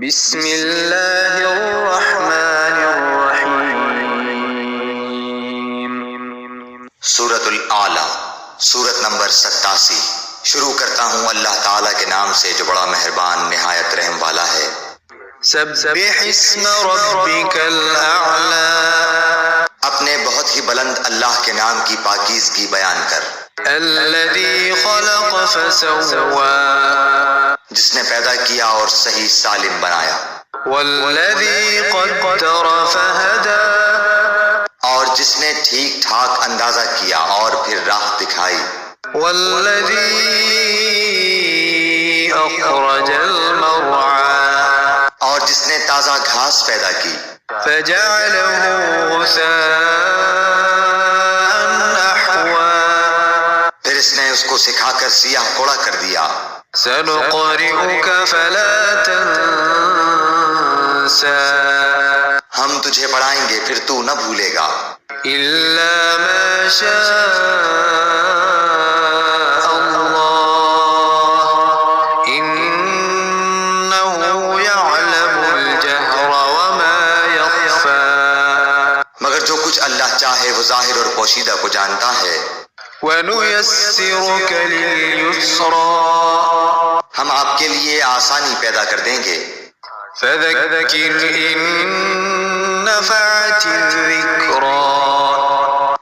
بسم اللہ الرحمن الرحیم۔ سورۃ الاعلی، سورت نمبر 87۔ شروع کرتا ہوں اللہ تعالیٰ کے نام سے جو بڑا مہربان نہایت رحم والا ہے۔ سبح اسم ربک الاعلی، اپنے بہت ہی بلند اللہ کے نام کی پاکیزگی بیان کر۔ الذی خلق فسوی، جس نے پیدا کیا اور صحیح سالم بنایا۔ والذی قدر فہدی، اور جس نے ٹھیک ٹھاک اندازہ کیا اور پھر راہ دکھائی۔ والذی اخرج المرعی، اور جس نے تازہ گھاس پیدا کی۔ فجعلہ غثاء احوا، پھر اس نے اس کو سکھا کر سیاہ کوڑا کر دیا۔ سنقرئک فلا تنسى، ہم تجھے پڑھائیں گے پھر تو نہ بھولے گا، الا ما شاء اللہ انه يعلم الجهر وما يخفى، مگر جو کچھ اللہ چاہے وہ ظاہر اور پوشیدہ کو جانتا ہے۔ وَنُيَسِّرُكَ لِلْيُسْرَى، ہم آپ کے لیے آسانی پیدا کر دیں گے۔ فَذَكِّرْ إِن نَفَعَتِ الذِّكْرَى،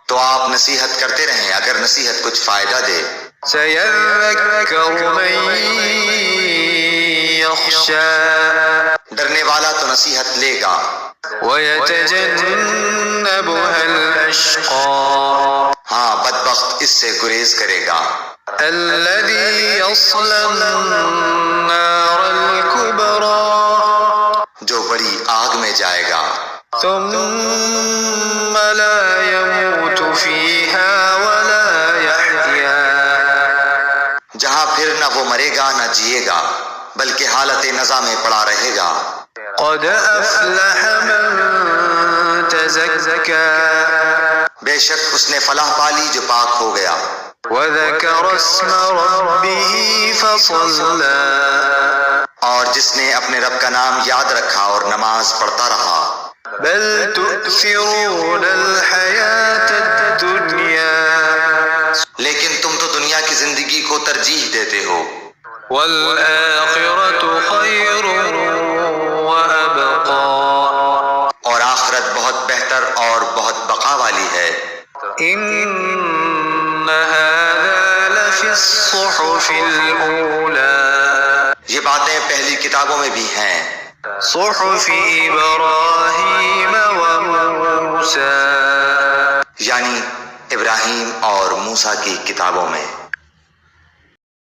تو آپ نصیحت کرتے رہیں اگر نصیحت کچھ فائدہ دے۔ سَيَذَّكَّرُ مَن يَخْشَى، ڈرنے والا تو نصیحت لے گا۔ وَيَتَجَنَّبُهَا الْأَشْقَى، ہاں بدبخت اس سے گریز کرے گا۔ الَّذِي يَصْلَى النَّارَ الْكُبْرَى، جو بڑی آگ میں جائے گا۔ ثُمَّ لَا يَمُوتُ فِيهَا وَلَا يَحْيَا، جہاں پھر نہ وہ مرے گا نہ جیے گا بلکہ حالت نزا میں پڑا رہے گا۔ قَدْ أَفْلَحَ مَن تَزَكَّى، بے شک اس نے فلاح پالی جو پاک ہو گیا۔ وَذَكَرَ اسْمَ رَبِّهِ فَصَلَّى، اور جس نے اپنے رب کا نام یاد رکھا اور نماز پڑھتا رہا۔ بل تؤثرون الحیاة الدنیا، لیکن تم تو دنیا کی زندگی کو ترجیح دیتے ہو۔ والآخرة خیر وأبقى، اور آخرت بہت بہتر اور بہت بقا والی ہے۔ ان هذا لفی الصحف الأولى، یہ باتیں پہلی کتابوں میں بھی ہیں، صحف ابراہیم وموسیٰ، یعنی ابراہیم اور موسیٰ کی کتابوں میں۔